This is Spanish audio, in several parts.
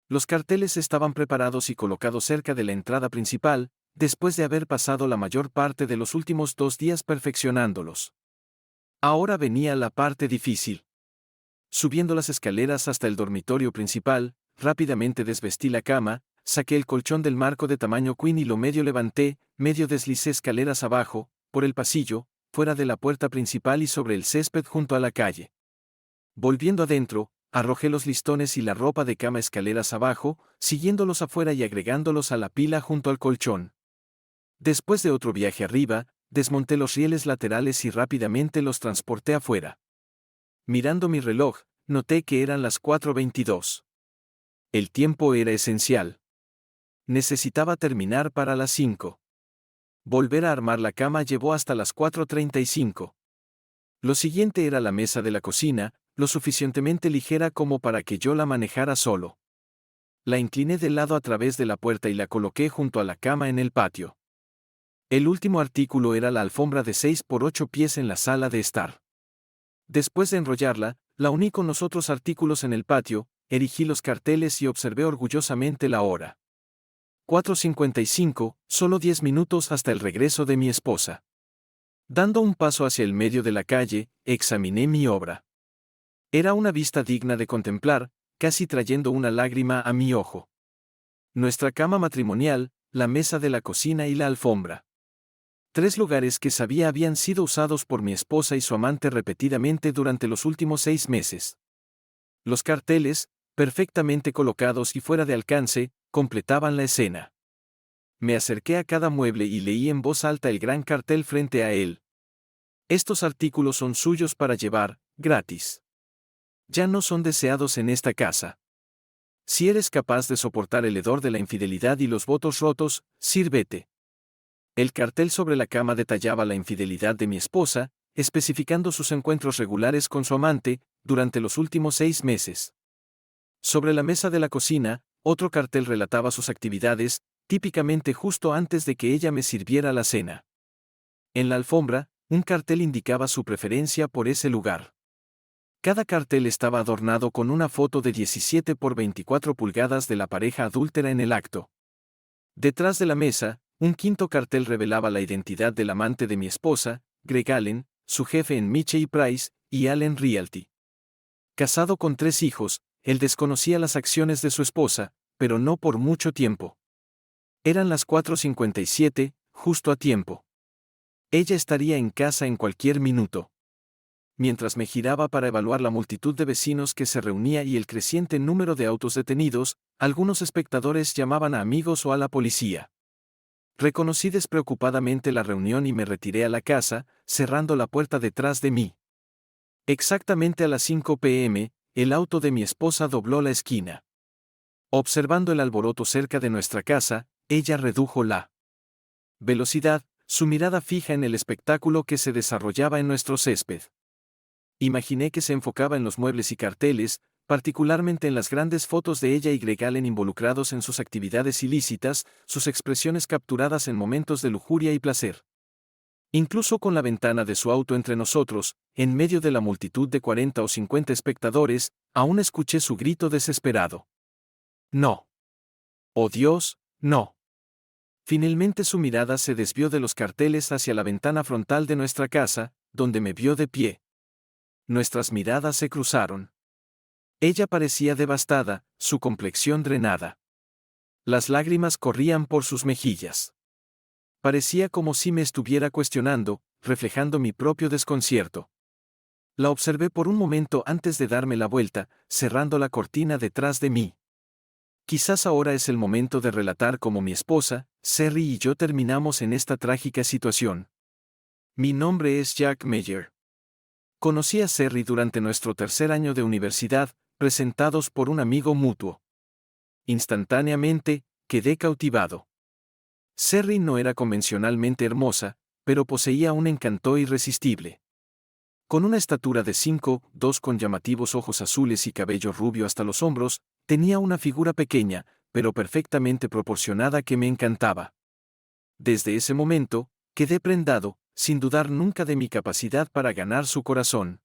Los carteles estaban preparados y colocados cerca de la entrada principal, después de haber pasado la mayor parte de los últimos 2 días perfeccionándolos. Ahora venía la parte difícil. Subiendo las escaleras hasta el dormitorio principal, rápidamente desvestí la cama, saqué el colchón del marco de tamaño queen y lo medio levanté, medio deslicé escaleras abajo, por el pasillo, fuera de la puerta principal y sobre el césped junto a la calle. Volviendo adentro, arrojé los listones y la ropa de cama escaleras abajo, siguiéndolos afuera y agregándolos a la pila junto al colchón. Después de otro viaje arriba, desmonté los rieles laterales y rápidamente los transporté afuera. Mirando mi reloj, noté que eran las 4:22. El tiempo era esencial. Necesitaba terminar para las 5. Volver a armar la cama llevó hasta las 4:35. Lo siguiente era la mesa de la cocina, lo suficientemente ligera como para que yo la manejara solo. La incliné de lado a través de la puerta y la coloqué junto a la cama en el patio. El último artículo era la alfombra de 6 por 8 pies en la sala de estar. Después de enrollarla, la uní con los otros artículos en el patio, erigí los carteles y observé orgullosamente la hora. 4:55, solo 10 minutos hasta el regreso de mi esposa. Dando un paso hacia el medio de la calle, examiné mi obra. Era una vista digna de contemplar, casi trayendo una lágrima a mi ojo. Nuestra cama matrimonial, la mesa de la cocina y la alfombra. 3 lugares que sabía habían sido usados por mi esposa y su amante repetidamente durante los últimos 6 meses. Los carteles, perfectamente colocados y fuera de alcance, completaban la escena. Me acerqué a cada mueble y leí en voz alta el gran cartel frente a él. Estos artículos son suyos para llevar, gratis. Ya no son deseados en esta casa. Si eres capaz de soportar el hedor de la infidelidad y los votos rotos, sírvete. El cartel sobre la cama detallaba la infidelidad de mi esposa, especificando sus encuentros regulares con su amante, durante los últimos 6 meses. Sobre la mesa de la cocina, otro cartel relataba sus actividades, típicamente justo antes de que ella me sirviera la cena. En la alfombra, un cartel indicaba su preferencia por ese lugar. Cada cartel estaba adornado con una foto de 17 por 24 pulgadas de la pareja adúltera en el acto. Detrás de la mesa, un quinto cartel revelaba la identidad del amante de mi esposa, Greg Allen, su jefe en Miche y Price, y Allen Realty. Casado con 3 hijos, él desconocía las acciones de su esposa, pero no por mucho tiempo. Eran las 4:57, justo a tiempo. Ella estaría en casa en cualquier minuto. Mientras me giraba para evaluar la multitud de vecinos que se reunía y el creciente número de autos detenidos, algunos espectadores llamaban a amigos o a la policía. Reconocí despreocupadamente la reunión y me retiré a la casa, cerrando la puerta detrás de mí. Exactamente a las 5 p.m., el auto de mi esposa dobló la esquina. Observando el alboroto cerca de nuestra casa, ella redujo la velocidad, su mirada fija en el espectáculo que se desarrollaba en nuestro césped. Imaginé que se enfocaba en los muebles y carteles, particularmente en las grandes fotos de ella y Greg Allen involucrados en sus actividades ilícitas, sus expresiones capturadas en momentos de lujuria y placer. Incluso con la ventana de su auto entre nosotros, en medio de la multitud de 40 o 50 espectadores, aún escuché su grito desesperado. No. Oh Dios, no. Finalmente su mirada se desvió de los carteles hacia la ventana frontal de nuestra casa, donde me vio de pie. Nuestras miradas se cruzaron. Ella parecía devastada, su complexión drenada. Las lágrimas corrían por sus mejillas. Parecía como si me estuviera cuestionando, reflejando mi propio desconcierto. La observé por un momento antes de darme la vuelta, cerrando la cortina detrás de mí. Quizás ahora es el momento de relatar cómo mi esposa, Sherry y yo terminamos en esta trágica situación. Mi nombre es Jack Meyer. Conocí a Sherry durante nuestro tercer año de universidad, presentados por un amigo mutuo. Instantáneamente, quedé cautivado. Sherry no era convencionalmente hermosa, pero poseía un encanto irresistible. Con una estatura de 5'2" con llamativos ojos azules y cabello rubio hasta los hombros, tenía una figura pequeña, pero perfectamente proporcionada que me encantaba. Desde ese momento, quedé prendado, sin dudar nunca de mi capacidad para ganar su corazón.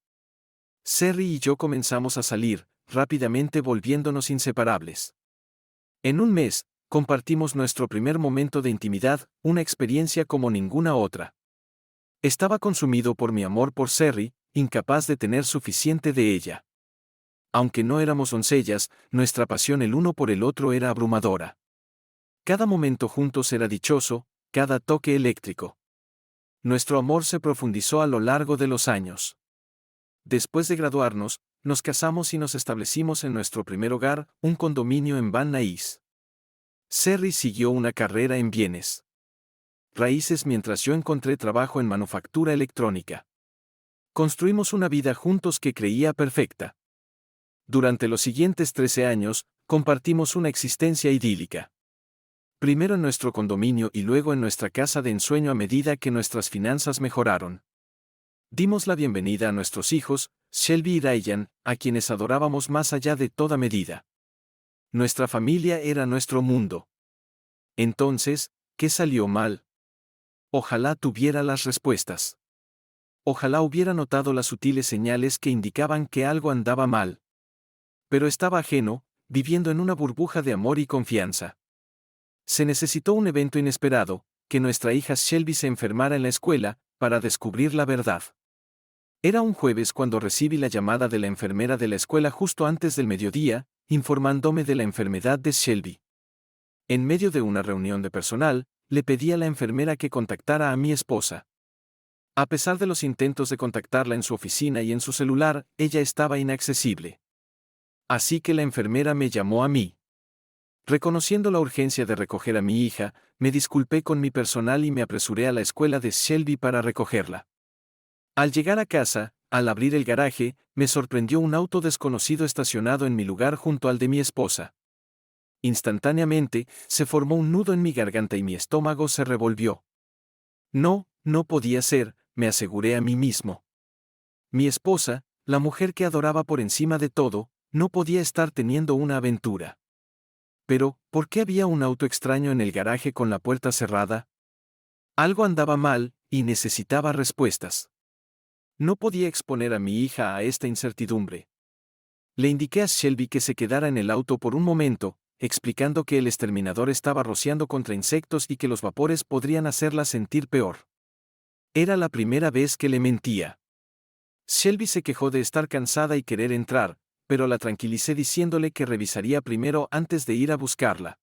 Sherry y yo comenzamos a salir, rápidamente volviéndonos inseparables. En un mes, compartimos nuestro primer momento de intimidad, una experiencia como ninguna otra. Estaba consumido por mi amor por Sherry, incapaz de tener suficiente de ella. Aunque no éramos doncellas, nuestra pasión el uno por el otro era abrumadora. Cada momento juntos era dichoso, cada toque eléctrico. Nuestro amor se profundizó a lo largo de los años. Después de graduarnos, nos casamos y nos establecimos en nuestro primer hogar, un condominio en Van Nuys. Sherry siguió una carrera en bienes raíces mientras yo encontré trabajo en manufactura electrónica. Construimos una vida juntos que creía perfecta. Durante los siguientes 13 años, compartimos una existencia idílica. Primero en nuestro condominio y luego en nuestra casa de ensueño a medida que nuestras finanzas mejoraron. Dimos la bienvenida a nuestros hijos, Shelby y Ryan, a quienes adorábamos más allá de toda medida. Nuestra familia era nuestro mundo. Entonces, ¿qué salió mal? Ojalá tuviera las respuestas. Ojalá hubiera notado las sutiles señales que indicaban que algo andaba mal. Pero estaba ajeno, viviendo en una burbuja de amor y confianza. Se necesitó un evento inesperado, que nuestra hija Shelby se enfermara en la escuela, para descubrir la verdad. Era un jueves cuando recibí la llamada de la enfermera de la escuela justo antes del mediodía, informándome de la enfermedad de Shelby. En medio de una reunión de personal, le pedí a la enfermera que contactara a mi esposa. A pesar de los intentos de contactarla en su oficina y en su celular, ella estaba inaccesible. Así que la enfermera me llamó a mí. Reconociendo la urgencia de recoger a mi hija, me disculpé con mi personal y me apresuré a la escuela de Shelby para recogerla. Al llegar a casa, al abrir el garaje, me sorprendió un auto desconocido estacionado en mi lugar junto al de mi esposa. Instantáneamente, se formó un nudo en mi garganta y mi estómago se revolvió. No podía ser, me aseguré a mí mismo. Mi esposa, la mujer que adoraba por encima de todo, no podía estar teniendo una aventura. Pero, ¿por qué había un auto extraño en el garaje con la puerta cerrada? Algo andaba mal, y necesitaba respuestas. No podía exponer a mi hija a esta incertidumbre. Le indiqué a Shelby que se quedara en el auto por un momento, explicando que el exterminador estaba rociando contra insectos y que los vapores podrían hacerla sentir peor. Era la primera vez que le mentía. Shelby se quejó de estar cansada y querer entrar, pero la tranquilicé diciéndole que revisaría primero antes de ir a buscarla.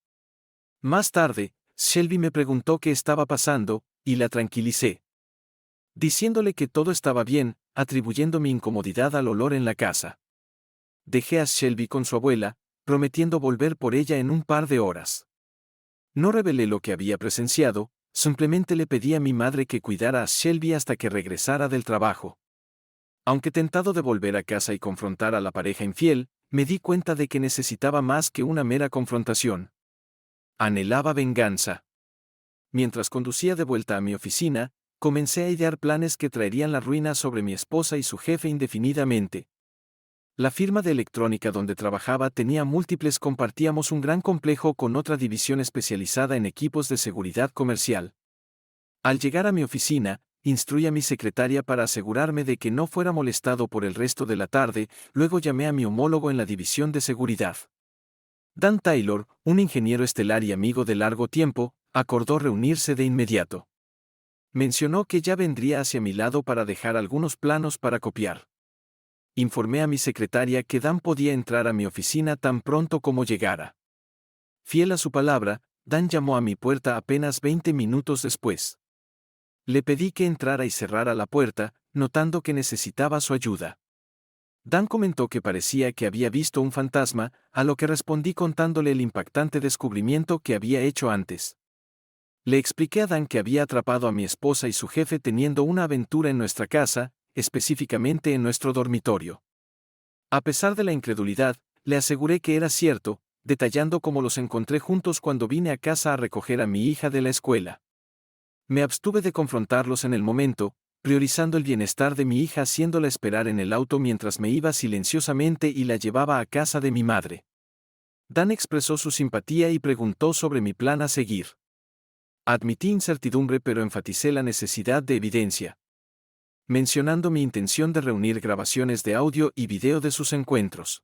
Más tarde, Shelby me preguntó qué estaba pasando, y la tranquilicé. Diciéndole que todo estaba bien, atribuyendo mi incomodidad al olor en la casa. Dejé a Shelby con su abuela, prometiendo volver por ella en un par de horas. No revelé lo que había presenciado, simplemente le pedí a mi madre que cuidara a Shelby hasta que regresara del trabajo. Aunque tentado de volver a casa y confrontar a la pareja infiel, me di cuenta de que necesitaba más que una mera confrontación. Anhelaba venganza. Mientras conducía de vuelta a mi oficina, comencé a idear planes que traerían la ruina sobre mi esposa y su jefe indefinidamente. La firma de electrónica donde trabajaba tenía múltiples, compartíamos un gran complejo con otra división especializada en equipos de seguridad comercial. Al llegar a mi oficina, instruí a mi secretaria para asegurarme de que no fuera molestado por el resto de la tarde, luego llamé a mi homólogo en la división de seguridad. Dan Taylor, un ingeniero estelar y amigo de largo tiempo, acordó reunirse de inmediato. Mencionó que ya vendría hacia mi lado para dejar algunos planos para copiar. Informé a mi secretaria que Dan podía entrar a mi oficina tan pronto como llegara. Fiel a su palabra, Dan llamó a mi puerta apenas 20 minutos después. Le pedí que entrara y cerrara la puerta, notando que necesitaba su ayuda. Dan comentó que parecía que había visto un fantasma, a lo que respondí contándole el impactante descubrimiento que había hecho antes. Le expliqué a Dan que había atrapado a mi esposa y su jefe teniendo una aventura en nuestra casa, específicamente en nuestro dormitorio. A pesar de la incredulidad, le aseguré que era cierto, detallando cómo los encontré juntos cuando vine a casa a recoger a mi hija de la escuela. Me abstuve de confrontarlos en el momento, priorizando el bienestar de mi hija haciéndola esperar en el auto mientras me iba silenciosamente y la llevaba a casa de mi madre. Dan expresó su simpatía y preguntó sobre mi plan a seguir. Admití incertidumbre pero enfaticé la necesidad de evidencia, mencionando mi intención de reunir grabaciones de audio y video de sus encuentros.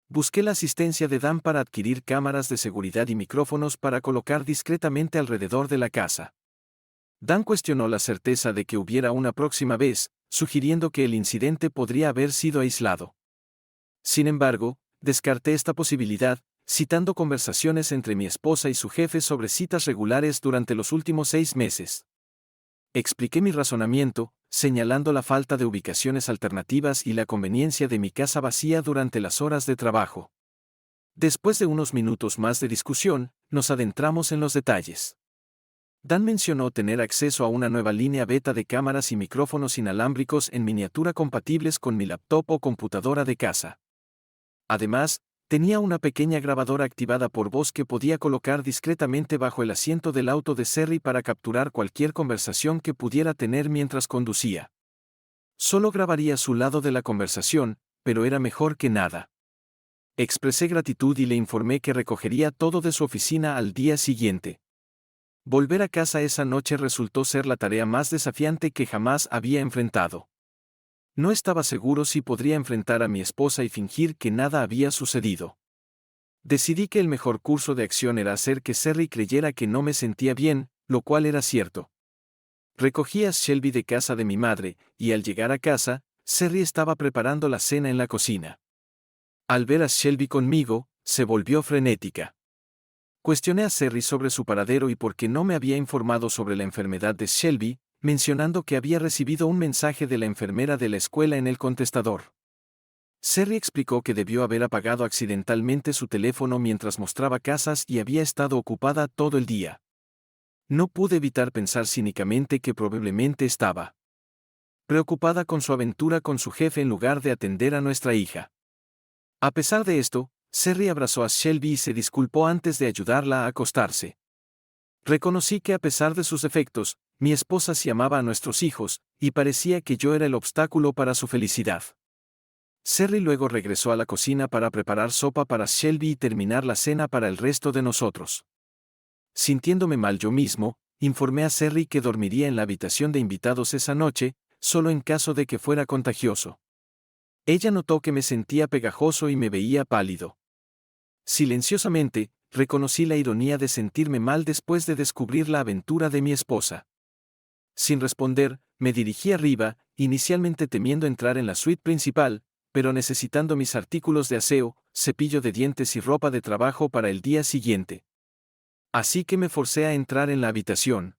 Busqué la asistencia de Dan para adquirir cámaras de seguridad y micrófonos para colocar discretamente alrededor de la casa. Dan cuestionó la certeza de que hubiera una próxima vez, sugiriendo que el incidente podría haber sido aislado. Sin embargo, descarté esta posibilidad, citando conversaciones entre mi esposa y su jefe sobre citas regulares durante los últimos 6 meses. Expliqué mi razonamiento, señalando la falta de ubicaciones alternativas y la conveniencia de mi casa vacía durante las horas de trabajo. Después de unos minutos más de discusión, nos adentramos en los detalles. Dan mencionó tener acceso a una nueva línea beta de cámaras y micrófonos inalámbricos en miniatura compatibles con mi laptop o computadora de casa. Además, tenía una pequeña grabadora activada por voz que podía colocar discretamente bajo el asiento del auto de Serry para capturar cualquier conversación que pudiera tener mientras conducía. Solo grabaría su lado de la conversación, pero era mejor que nada. Expresé gratitud y le informé que recogería todo de su oficina al día siguiente. Volver a casa esa noche resultó ser la tarea más desafiante que jamás había enfrentado. No estaba seguro si podría enfrentar a mi esposa y fingir que nada había sucedido. Decidí que el mejor curso de acción era hacer que Serry creyera que no me sentía bien, lo cual era cierto. Recogí a Shelby de casa de mi madre, y al llegar a casa, Serry estaba preparando la cena en la cocina. Al ver a Shelby conmigo, se volvió frenética. Cuestioné a Serry sobre su paradero y por qué no me había informado sobre la enfermedad de Shelby, mencionando que había recibido un mensaje de la enfermera de la escuela en el contestador. Serry explicó que debió haber apagado accidentalmente su teléfono mientras mostraba casas y había estado ocupada todo el día. No pude evitar pensar cínicamente que probablemente estaba preocupada con su aventura con su jefe en lugar de atender a nuestra hija. A pesar de esto, Serry abrazó a Shelby y se disculpó antes de ayudarla a acostarse. Reconocí que a pesar de sus defectos, mi esposa sí amaba a nuestros hijos, y parecía que yo era el obstáculo para su felicidad. Serry luego regresó a la cocina para preparar sopa para Shelby y terminar la cena para el resto de nosotros. Sintiéndome mal yo mismo, informé a Serry que dormiría en la habitación de invitados esa noche, solo en caso de que fuera contagioso. Ella notó que me sentía pegajoso y me veía pálido. Silenciosamente, reconocí la ironía de sentirme mal después de descubrir la aventura de mi esposa. Sin responder, me dirigí arriba, inicialmente temiendo entrar en la suite principal, pero necesitando mis artículos de aseo, cepillo de dientes y ropa de trabajo para el día siguiente. Así que me forcé a entrar en la habitación.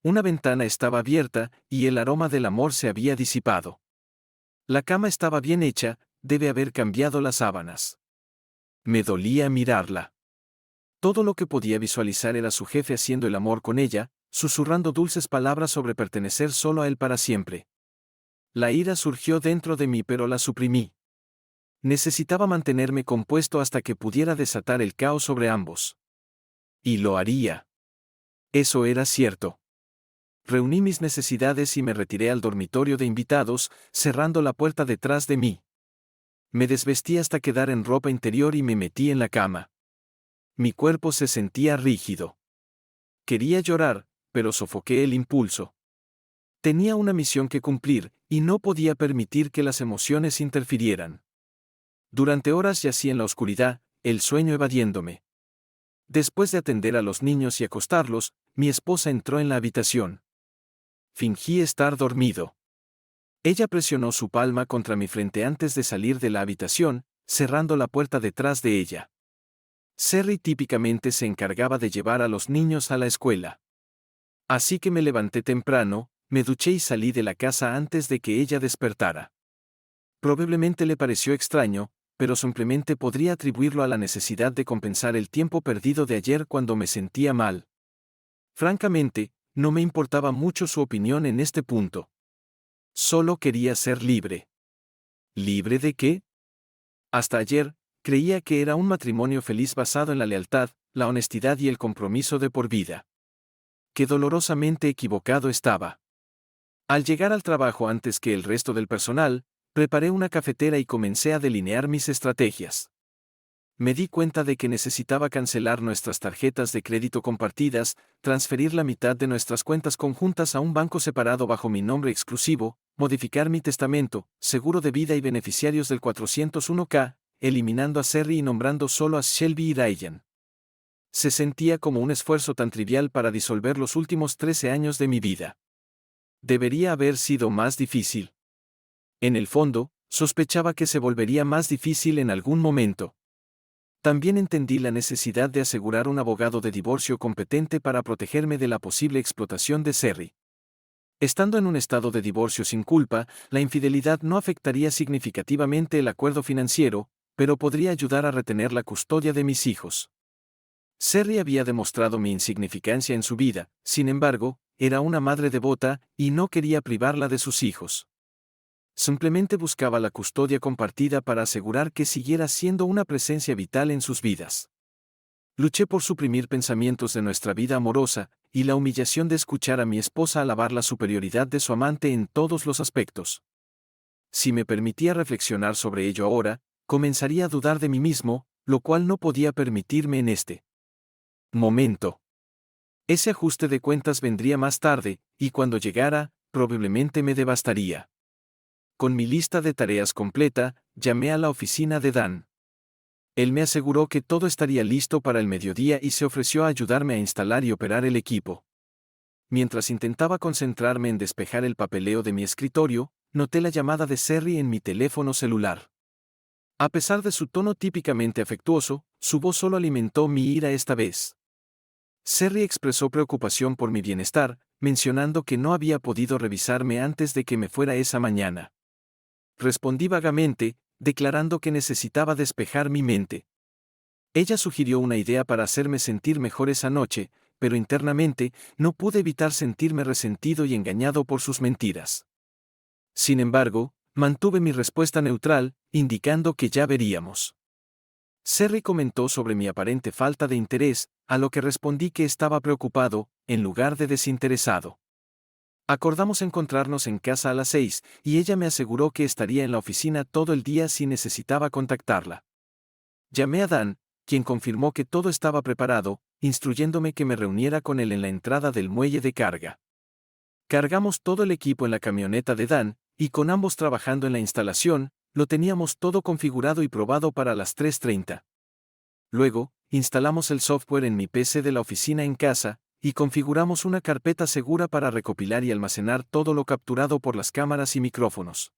Una ventana estaba abierta, y el aroma del amor se había disipado. La cama estaba bien hecha, debe haber cambiado las sábanas. Me dolía mirarla. Todo lo que podía visualizar era su jefe haciendo el amor con ella, susurrando dulces palabras sobre pertenecer solo a él para siempre. La ira surgió dentro de mí, pero la suprimí. Necesitaba mantenerme compuesto hasta que pudiera desatar el caos sobre ambos. Y lo haría. Eso era cierto. Reuní mis necesidades y me retiré al dormitorio de invitados, cerrando la puerta detrás de mí. Me desvestí hasta quedar en ropa interior y me metí en la cama. Mi cuerpo se sentía rígido. Quería llorar, pero sofoqué el impulso. Tenía una misión que cumplir, y no podía permitir que las emociones interfirieran. Durante horas yací en la oscuridad, el sueño evadiéndome. Después de atender a los niños y acostarlos, mi esposa entró en la habitación. Fingí estar dormido. Ella presionó su palma contra mi frente antes de salir de la habitación, cerrando la puerta detrás de ella. Serry típicamente se encargaba de llevar a los niños a la escuela. Así que me levanté temprano, me duché y salí de la casa antes de que ella despertara. Probablemente le pareció extraño, pero simplemente podría atribuirlo a la necesidad de compensar el tiempo perdido de ayer cuando me sentía mal. Francamente, no me importaba mucho su opinión en este punto. Solo quería ser libre. ¿Libre de qué? Hasta ayer, creía que era un matrimonio feliz basado en la lealtad, la honestidad y el compromiso de por vida. Qué dolorosamente equivocado estaba. Al llegar al trabajo antes que el resto del personal, preparé una cafetera y comencé a delinear mis estrategias. Me di cuenta de que necesitaba cancelar nuestras tarjetas de crédito compartidas, transferir la mitad de nuestras cuentas conjuntas a un banco separado bajo mi nombre exclusivo, modificar mi testamento, seguro de vida y beneficiarios del 401k, eliminando a Serry y nombrando solo a Shelby y Ryan. Se sentía como un esfuerzo tan trivial para disolver los últimos 13 años de mi vida. Debería haber sido más difícil. En el fondo, sospechaba que se volvería más difícil en algún momento. También entendí la necesidad de asegurar un abogado de divorcio competente para protegerme de la posible explotación de Serry. Estando en un estado de divorcio sin culpa, la infidelidad no afectaría significativamente el acuerdo financiero, pero podría ayudar a retener la custodia de mis hijos. Serry había demostrado mi insignificancia en su vida, sin embargo, era una madre devota y no quería privarla de sus hijos. Simplemente buscaba la custodia compartida para asegurar que siguiera siendo una presencia vital en sus vidas. Luché por suprimir pensamientos de nuestra vida amorosa, y la humillación de escuchar a mi esposa alabar la superioridad de su amante en todos los aspectos. Si me permitía reflexionar sobre ello ahora, comenzaría a dudar de mí mismo, lo cual no podía permitirme en este momento. Ese ajuste de cuentas vendría más tarde, y cuando llegara, probablemente me devastaría. Con mi lista de tareas completa, llamé a la oficina de Dan. Él me aseguró que todo estaría listo para el mediodía y se ofreció a ayudarme a instalar y operar el equipo. Mientras intentaba concentrarme en despejar el papeleo de mi escritorio, noté la llamada de Serry en mi teléfono celular. A pesar de su tono típicamente afectuoso, su voz solo alimentó mi ira esta vez. Serry expresó preocupación por mi bienestar, mencionando que no había podido revisarme antes de que me fuera esa mañana. Respondí vagamente, declarando que necesitaba despejar mi mente. Ella sugirió una idea para hacerme sentir mejor esa noche, pero internamente no pude evitar sentirme resentido y engañado por sus mentiras. Sin embargo, mantuve mi respuesta neutral, indicando que ya veríamos. Serry comentó sobre mi aparente falta de interés, a lo que respondí que estaba preocupado, en lugar de desinteresado. Acordamos encontrarnos en casa a las 6, y ella me aseguró que estaría en la oficina todo el día si necesitaba contactarla. Llamé a Dan, quien confirmó que todo estaba preparado, instruyéndome que me reuniera con él en la entrada del muelle de carga. Cargamos todo el equipo en la camioneta de Dan, y con ambos trabajando en la instalación, lo teníamos todo configurado y probado para las 3:30. Luego, instalamos el software en mi PC de la oficina en casa, y configuramos una carpeta segura para recopilar y almacenar todo lo capturado por las cámaras y micrófonos.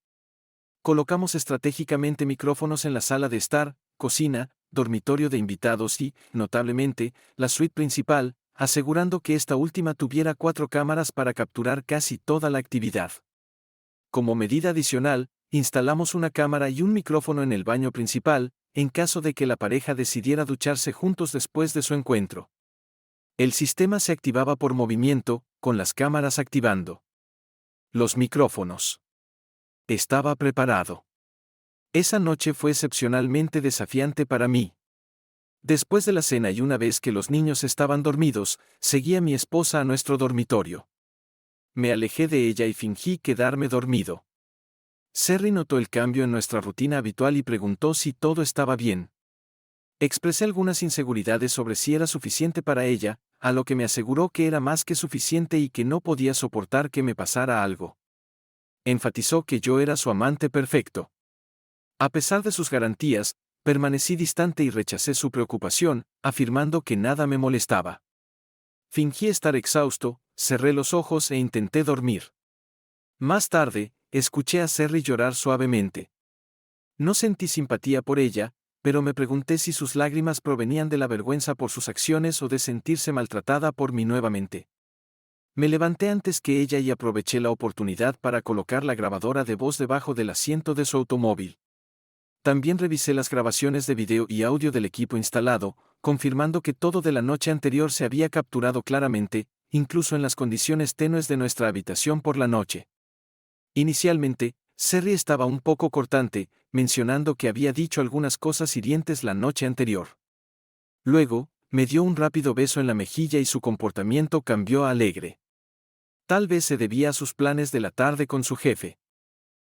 Colocamos estratégicamente micrófonos en la sala de estar, cocina, dormitorio de invitados y, notablemente, la suite principal, asegurando que esta última tuviera 4 cámaras para capturar casi toda la actividad. Como medida adicional, instalamos una cámara y un micrófono en el baño principal, en caso de que la pareja decidiera ducharse juntos después de su encuentro. El sistema se activaba por movimiento, con las cámaras activando. Los micrófonos. Estaba preparado. Esa noche fue excepcionalmente desafiante para mí. Después de la cena y una vez que los niños estaban dormidos, seguí a mi esposa a nuestro dormitorio. Me alejé de ella y fingí quedarme dormido. Serry notó el cambio en nuestra rutina habitual y preguntó si todo estaba bien. Expresé algunas inseguridades sobre si era suficiente para ella, a lo que me aseguró que era más que suficiente y que no podía soportar que me pasara algo. Enfatizó que yo era su amante perfecto. A pesar de sus garantías, permanecí distante y rechacé su preocupación, afirmando que nada me molestaba. Fingí estar exhausto, cerré los ojos e intenté dormir. Más tarde, escuché a Serry llorar suavemente. No sentí simpatía por ella, pero me pregunté si sus lágrimas provenían de la vergüenza por sus acciones o de sentirse maltratada por mí nuevamente. Me levanté antes que ella y aproveché la oportunidad para colocar la grabadora de voz debajo del asiento de su automóvil. También revisé las grabaciones de video y audio del equipo instalado, confirmando que todo de la noche anterior se había capturado claramente, incluso en las condiciones tenues de nuestra habitación por la noche. Inicialmente, Serry estaba un poco cortante, mencionando que había dicho algunas cosas hirientes la noche anterior. Luego, me dio un rápido beso en la mejilla y su comportamiento cambió a alegre. Tal vez se debía a sus planes de la tarde con su jefe.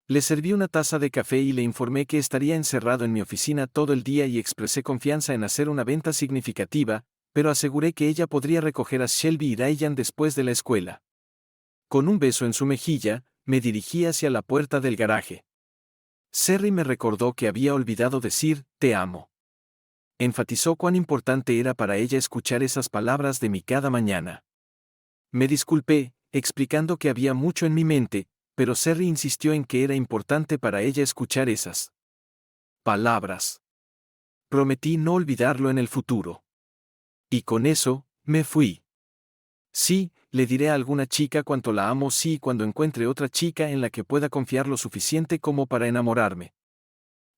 Le serví una taza de café y le informé que estaría encerrado en mi oficina todo el día y expresé confianza en hacer una venta significativa, pero aseguré que ella podría recoger a Shelby y Ryan después de la escuela. Con un beso en su mejilla, me dirigí hacia la puerta del garaje. Serry me recordó que había olvidado decir, te amo. Enfatizó cuán importante era para ella escuchar esas palabras de mí cada mañana. Me disculpé, explicando que había mucho en mi mente, pero Serry insistió en que era importante para ella escuchar esas palabras. Prometí no olvidarlo en el futuro. Y con eso, me fui. Sí, le diré a alguna chica cuánto la amo sí cuando encuentre otra chica en la que pueda confiar lo suficiente como para enamorarme.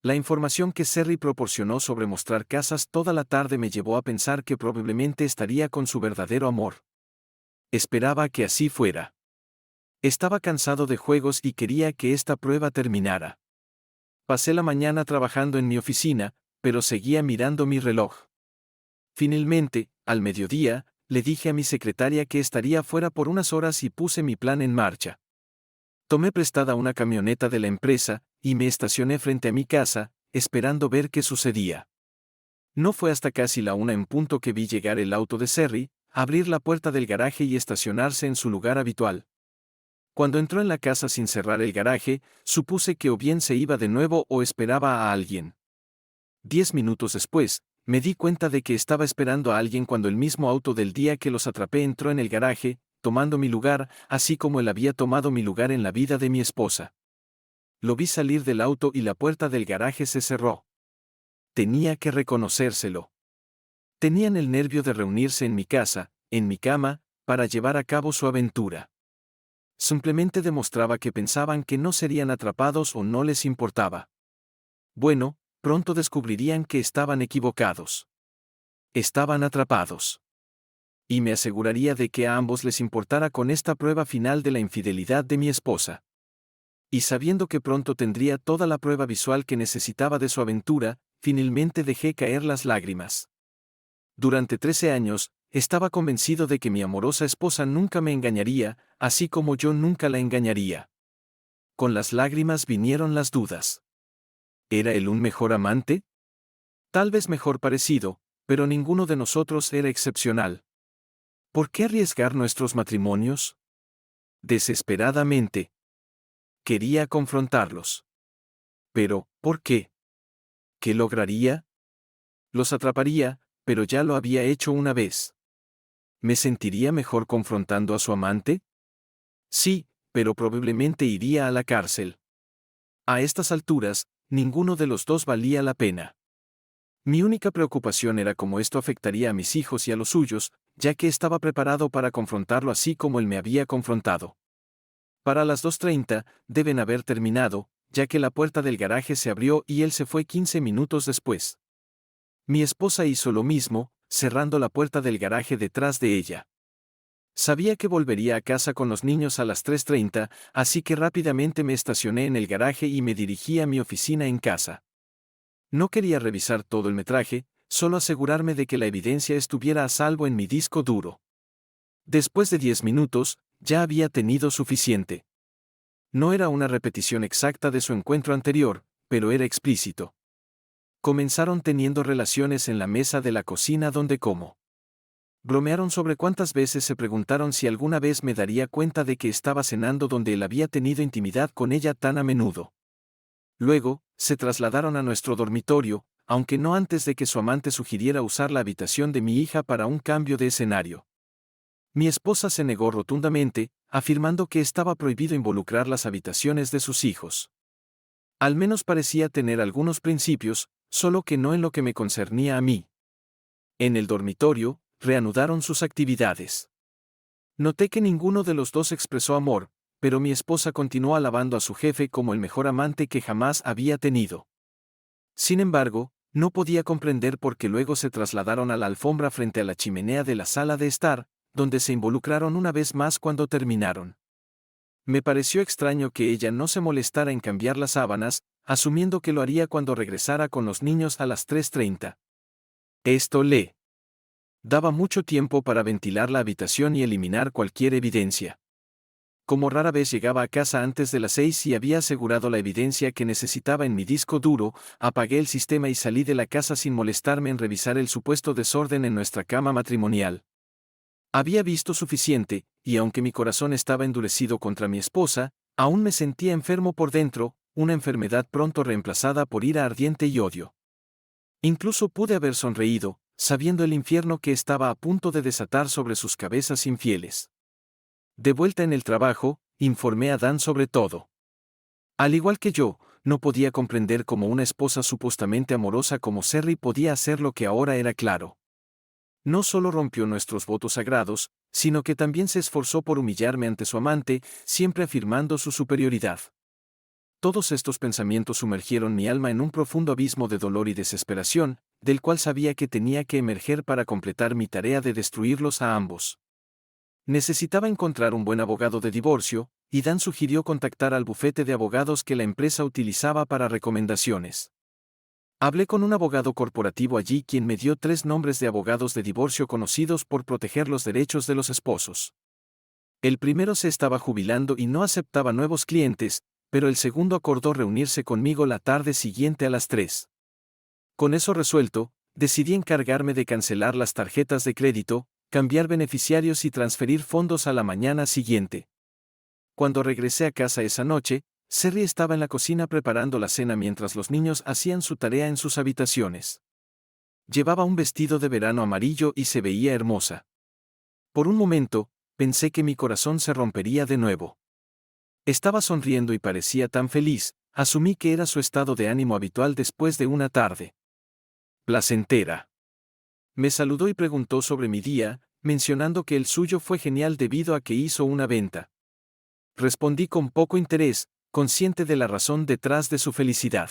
La información que Serry proporcionó sobre mostrar casas toda la tarde me llevó a pensar que probablemente estaría con su verdadero amor. Esperaba que así fuera. Estaba cansado de juegos y quería que esta prueba terminara. Pasé la mañana trabajando en mi oficina, pero seguía mirando mi reloj. Finalmente, al mediodía, le dije a mi secretaria que estaría fuera por unas horas y puse mi plan en marcha. Tomé prestada una camioneta de la empresa, y me estacioné frente a mi casa, esperando ver qué sucedía. No fue hasta casi la 1 en punto que vi llegar el auto de Serry, abrir la puerta del garaje y estacionarse en su lugar habitual. Cuando entró en la casa sin cerrar el garaje, supuse que o bien se iba de nuevo o esperaba a alguien. 10 minutos después, me di cuenta de que estaba esperando a alguien cuando el mismo auto del día que los atrapé entró en el garaje, tomando mi lugar, así como él había tomado mi lugar en la vida de mi esposa. Lo vi salir del auto y la puerta del garaje se cerró. Tenía que reconocérselo. Tenían el nervio de reunirse en mi casa, en mi cama, para llevar a cabo su aventura. Simplemente demostraba que pensaban que no serían atrapados o no les importaba. Bueno, pronto descubrirían que estaban equivocados. Estaban atrapados. Y me aseguraría de que a ambos les importara con esta prueba final de la infidelidad de mi esposa. Y sabiendo que pronto tendría toda la prueba visual que necesitaba de su aventura, finalmente dejé caer las lágrimas. Durante 13 años, estaba convencido de que mi amorosa esposa nunca me engañaría, así como yo nunca la engañaría. Con las lágrimas vinieron las dudas. ¿Era él un mejor amante? Tal vez mejor parecido, pero ninguno de nosotros era excepcional. ¿Por qué arriesgar nuestros matrimonios? Desesperadamente. Quería confrontarlos. Pero, ¿por qué? ¿Qué lograría? Los atraparía, pero ya lo había hecho una vez. ¿Me sentiría mejor confrontando a su amante? Sí, pero probablemente iría a la cárcel. A estas alturas, ninguno de los dos valía la pena. Mi única preocupación era cómo esto afectaría a mis hijos y a los suyos, ya que estaba preparado para confrontarlo así como él me había confrontado. Para las 2:30, deben haber terminado, ya que la puerta del garaje se abrió y él se fue 15 minutos después. Mi esposa hizo lo mismo, cerrando la puerta del garaje detrás de ella. Sabía que volvería a casa con los niños a las 3:30, así que rápidamente me estacioné en el garaje y me dirigí a mi oficina en casa. No quería revisar todo el metraje, solo asegurarme de que la evidencia estuviera a salvo en mi disco duro. Después de 10 minutos, ya había tenido suficiente. No era una repetición exacta de su encuentro anterior, pero era explícito. Comenzaron teniendo relaciones en la mesa de la cocina donde como. Bromearon sobre cuántas veces se preguntaron si alguna vez me daría cuenta de que estaba cenando donde él había tenido intimidad con ella tan a menudo. Luego, se trasladaron a nuestro dormitorio, aunque no antes de que su amante sugiriera usar la habitación de mi hija para un cambio de escenario. Mi esposa se negó rotundamente, afirmando que estaba prohibido involucrar las habitaciones de sus hijos. Al menos parecía tener algunos principios, solo que no en lo que me concernía a mí. En el dormitorio, reanudaron sus actividades. Noté que ninguno de los dos expresó amor, pero mi esposa continuó alabando a su jefe como el mejor amante que jamás había tenido. Sin embargo, no podía comprender por qué luego se trasladaron a la alfombra frente a la chimenea de la sala de estar, donde se involucraron una vez más cuando terminaron. Me pareció extraño que ella no se molestara en cambiar las sábanas, asumiendo que lo haría cuando regresara con los niños a las 3:30. Esto le daba mucho tiempo para ventilar la habitación y eliminar cualquier evidencia. Como rara vez llegaba a casa antes de las 6 y había asegurado la evidencia que necesitaba en mi disco duro, apagué el sistema y salí de la casa sin molestarme en revisar el supuesto desorden en nuestra cama matrimonial. Había visto suficiente, y aunque mi corazón estaba endurecido contra mi esposa, aún me sentía enfermo por dentro, una enfermedad pronto reemplazada por ira ardiente y odio. Incluso pude haber sonreído, sabiendo el infierno que estaba a punto de desatar sobre sus cabezas infieles. De vuelta en el trabajo, informé a Dan sobre todo. Al igual que yo, no podía comprender cómo una esposa supuestamente amorosa como Sherry podía hacer lo que ahora era claro. No solo rompió nuestros votos sagrados, sino que también se esforzó por humillarme ante su amante, siempre afirmando su superioridad. Todos estos pensamientos sumergieron mi alma en un profundo abismo de dolor y desesperación, del cual sabía que tenía que emerger para completar mi tarea de destruirlos a ambos. Necesitaba encontrar un buen abogado de divorcio, y Dan sugirió contactar al bufete de abogados que la empresa utilizaba para recomendaciones. Hablé con un abogado corporativo allí quien me dio 3 nombres de abogados de divorcio conocidos por proteger los derechos de los esposos. El primero se estaba jubilando y no aceptaba nuevos clientes, pero el segundo acordó reunirse conmigo la tarde siguiente a las 3. Con eso resuelto, decidí encargarme de cancelar las tarjetas de crédito, cambiar beneficiarios y transferir fondos a la mañana siguiente. Cuando regresé a casa esa noche, Sherry estaba en la cocina preparando la cena mientras los niños hacían su tarea en sus habitaciones. Llevaba un vestido de verano amarillo y se veía hermosa. Por un momento, pensé que mi corazón se rompería de nuevo. Estaba sonriendo y parecía tan feliz, asumí que era su estado de ánimo habitual después de una tarde placentera. Me saludó y preguntó sobre mi día, mencionando que el suyo fue genial debido a que hizo una venta. Respondí con poco interés, consciente de la razón detrás de su felicidad.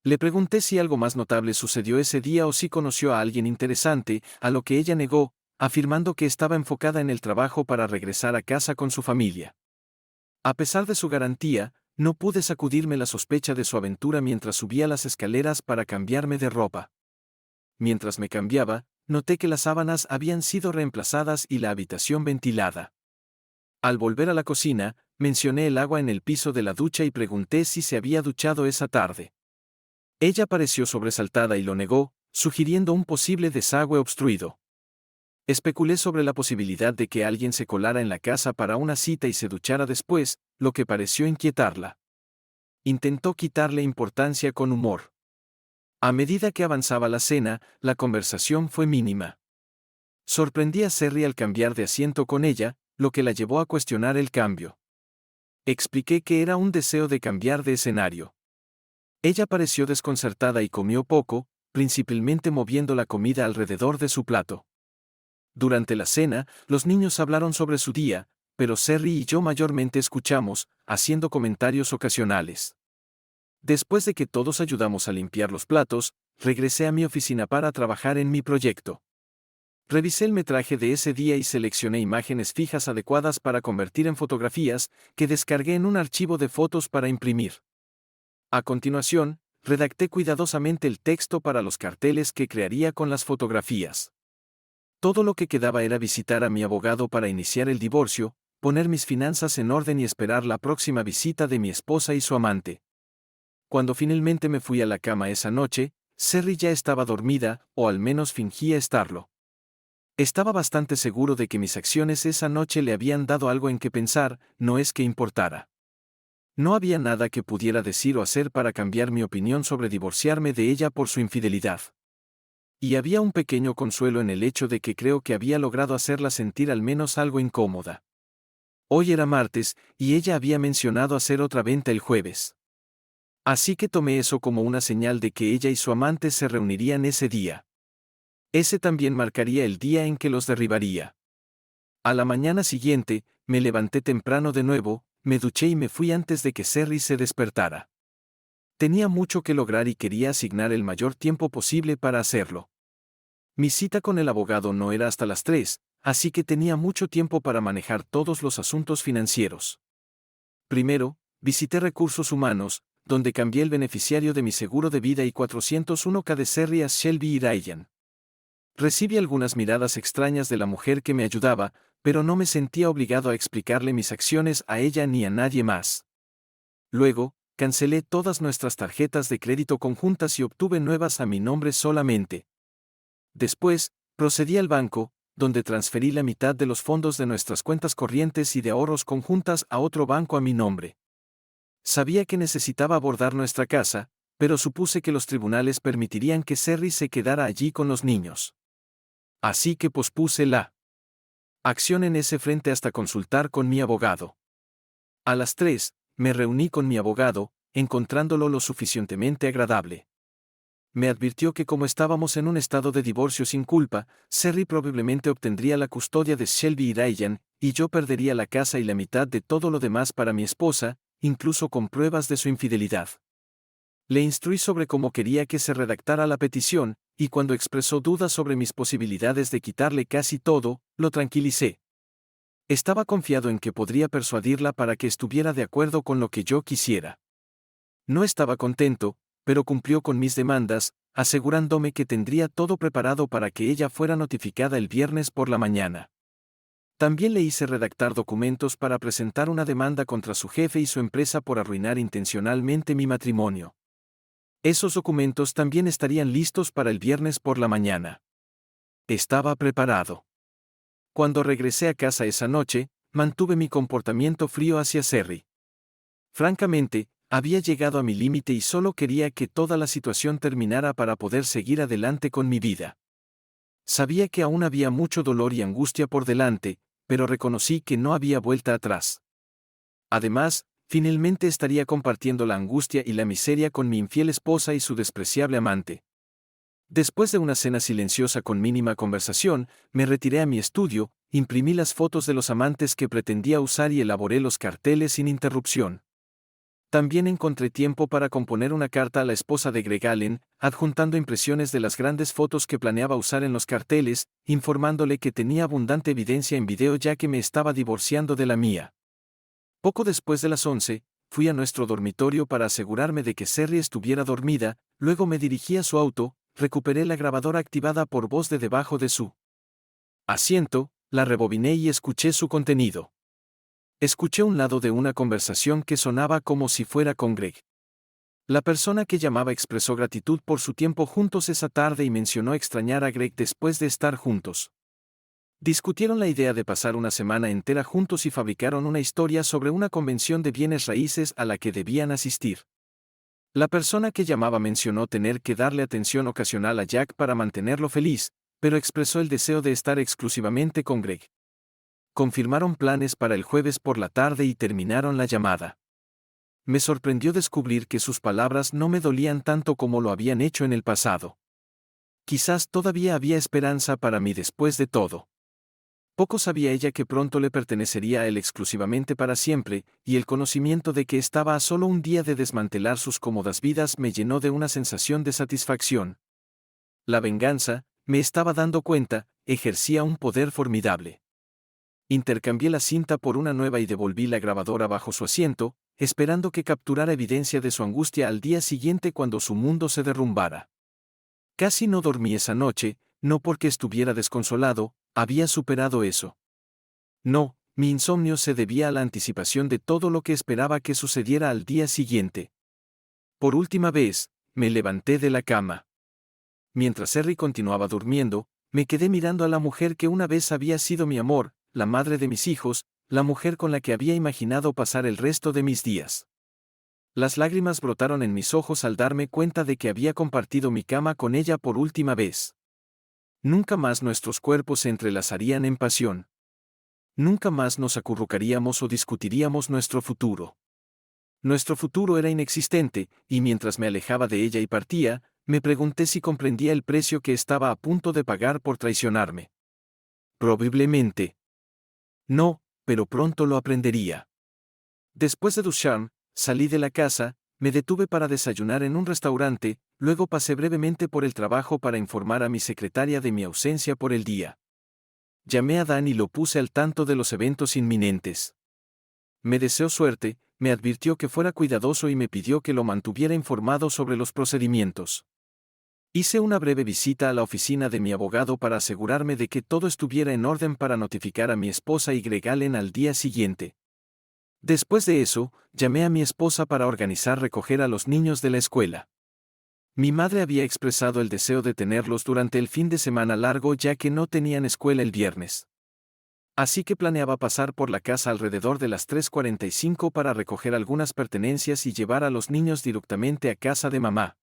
Le pregunté si algo más notable sucedió ese día o si conoció a alguien interesante, a lo que ella negó, afirmando que estaba enfocada en el trabajo para regresar a casa con su familia. A pesar de su garantía, no pude sacudirme la sospecha de su aventura mientras subía las escaleras para cambiarme de ropa. Mientras me cambiaba, noté que las sábanas habían sido reemplazadas y la habitación ventilada. Al volver a la cocina, mencioné el agua en el piso de la ducha y pregunté si se había duchado esa tarde. Ella pareció sobresaltada y lo negó, sugiriendo un posible desagüe obstruido. Especulé sobre la posibilidad de que alguien se colara en la casa para una cita y se duchara después, lo que pareció inquietarla. Intentó quitarle importancia con humor. A medida que avanzaba la cena, la conversación fue mínima. Sorprendí a Sherry al cambiar de asiento con ella, lo que la llevó a cuestionar el cambio. Expliqué que era un deseo de cambiar de escenario. Ella pareció desconcertada y comió poco, principalmente moviendo la comida alrededor de su plato. Durante la cena, los niños hablaron sobre su día, pero Sherry y yo mayormente escuchamos, haciendo comentarios ocasionales. Después de que todos ayudamos a limpiar los platos, regresé a mi oficina para trabajar en mi proyecto. Revisé el metraje de ese día y seleccioné imágenes fijas adecuadas para convertir en fotografías, que descargué en un archivo de fotos para imprimir. A continuación, redacté cuidadosamente el texto para los carteles que crearía con las fotografías. Todo lo que quedaba era visitar a mi abogado para iniciar el divorcio, poner mis finanzas en orden y esperar la próxima visita de mi esposa y su amante. Cuando finalmente me fui a la cama esa noche, Sherry ya estaba dormida, o al menos fingía estarlo. Estaba bastante seguro de que mis acciones esa noche le habían dado algo en que pensar, no es que importara. No había nada que pudiera decir o hacer para cambiar mi opinión sobre divorciarme de ella por su infidelidad. Y había un pequeño consuelo en el hecho de que creo que había logrado hacerla sentir al menos algo incómoda. Hoy era martes, y ella había mencionado hacer otra venta el jueves. Así que tomé eso como una señal de que ella y su amante se reunirían ese día. Ese también marcaría el día en que los derribaría. A la mañana siguiente, me levanté temprano de nuevo, me duché y me fui antes de que Sherry se despertara. Tenía mucho que lograr y quería asignar el mayor tiempo posible para hacerlo. Mi cita con el abogado no era hasta las 3, así que tenía mucho tiempo para manejar todos los asuntos financieros. Primero, visité Recursos Humanos, donde cambié el beneficiario de mi seguro de vida y 401k de Sherry a Shelby y Ryan. Recibí algunas miradas extrañas de la mujer que me ayudaba, pero no me sentía obligado a explicarle mis acciones a ella ni a nadie más. Luego, cancelé todas nuestras tarjetas de crédito conjuntas y obtuve nuevas a mi nombre solamente. Después, procedí al banco, donde transferí la mitad de los fondos de nuestras cuentas corrientes y de ahorros conjuntas a otro banco a mi nombre. Sabía que necesitaba abordar nuestra casa, pero supuse que los tribunales permitirían que Serry se quedara allí con los niños. Así que pospuse la acción en ese frente hasta consultar con mi abogado. A las 3, me reuní con mi abogado, encontrándolo lo suficientemente agradable. Me advirtió que como estábamos en un estado de divorcio sin culpa, Serry probablemente obtendría la custodia de Shelby y Ryan, y yo perdería la casa y la mitad de todo lo demás para mi esposa, incluso con pruebas de su infidelidad. Le instruí sobre cómo quería que se redactara la petición, y cuando expresó dudas sobre mis posibilidades de quitarle casi todo, lo tranquilicé. Estaba confiado en que podría persuadirla para que estuviera de acuerdo con lo que yo quisiera. No estaba contento, pero cumplió con mis demandas, asegurándome que tendría todo preparado para que ella fuera notificada el viernes por la mañana. También le hice redactar documentos para presentar una demanda contra su jefe y su empresa por arruinar intencionalmente mi matrimonio. Esos documentos también estarían listos para el viernes por la mañana. Estaba preparado. Cuando regresé a casa esa noche, mantuve mi comportamiento frío hacia Serry. Francamente, había llegado a mi límite y solo quería que toda la situación terminara para poder seguir adelante con mi vida. Sabía que aún había mucho dolor y angustia por delante, pero reconocí que no había vuelta atrás. Además, finalmente estaría compartiendo la angustia y la miseria con mi infiel esposa y su despreciable amante. Después de una cena silenciosa con mínima conversación, me retiré a mi estudio, imprimí las fotos de los amantes que pretendía usar y elaboré los carteles sin interrupción. También encontré tiempo para componer una carta a la esposa de Greg Allen, adjuntando impresiones de las grandes fotos que planeaba usar en los carteles, informándole que tenía abundante evidencia en video ya que me estaba divorciando de la mía. Poco después de las 11, fui a nuestro dormitorio para asegurarme de que Serry estuviera dormida, luego me dirigí a su auto, recuperé la grabadora activada por voz de debajo de su asiento, la rebobiné y escuché su contenido. Escuché un lado de una conversación que sonaba como si fuera con Greg. La persona que llamaba expresó gratitud por su tiempo juntos esa tarde y mencionó extrañar a Greg después de estar juntos. Discutieron la idea de pasar una semana entera juntos y fabricaron una historia sobre una convención de bienes raíces a la que debían asistir. La persona que llamaba mencionó tener que darle atención ocasional a Jack para mantenerlo feliz, pero expresó el deseo de estar exclusivamente con Greg. Confirmaron planes para el jueves por la tarde y terminaron la llamada. Me sorprendió descubrir que sus palabras no me dolían tanto como lo habían hecho en el pasado. Quizás todavía había esperanza para mí después de todo. Poco sabía ella que pronto le pertenecería a él exclusivamente para siempre, y el conocimiento de que estaba a solo un día de desmantelar sus cómodas vidas me llenó de una sensación de satisfacción. La venganza, me estaba dando cuenta, ejercía un poder formidable. Intercambié la cinta por una nueva y devolví la grabadora bajo su asiento, esperando que capturara evidencia de su angustia al día siguiente cuando su mundo se derrumbara. Casi no dormí esa noche, no porque estuviera desconsolado, había superado eso. No, mi insomnio se debía a la anticipación de todo lo que esperaba que sucediera al día siguiente. Por última vez, me levanté de la cama. Mientras Serry continuaba durmiendo, me quedé mirando a la mujer que una vez había sido mi amor, la madre de mis hijos, la mujer con la que había imaginado pasar el resto de mis días. Las lágrimas brotaron en mis ojos al darme cuenta de que había compartido mi cama con ella por última vez. Nunca más nuestros cuerpos se entrelazarían en pasión. Nunca más nos acurrucaríamos o discutiríamos nuestro futuro. Nuestro futuro era inexistente, y mientras me alejaba de ella y partía, me pregunté si comprendía el precio que estaba a punto de pagar por traicionarme. Probablemente. No, pero pronto lo aprendería. Después de ducharme, salí de la casa, me detuve para desayunar en un restaurante, luego pasé brevemente por el trabajo para informar a mi secretaria de mi ausencia por el día. Llamé a Dan y lo puse al tanto de los eventos inminentes. Me deseó suerte, me advirtió que fuera cuidadoso y me pidió que lo mantuviera informado sobre los procedimientos. Hice una breve visita a la oficina de mi abogado para asegurarme de que todo estuviera en orden para notificar a mi esposa y Greg Allen al día siguiente. Después de eso, llamé a mi esposa para organizar recoger a los niños de la escuela. Mi madre había expresado el deseo de tenerlos durante el fin de semana largo ya que no tenían escuela el viernes. Así que planeaba pasar por la casa alrededor de las 3:45 para recoger algunas pertenencias y llevar a los niños directamente a casa de mamá.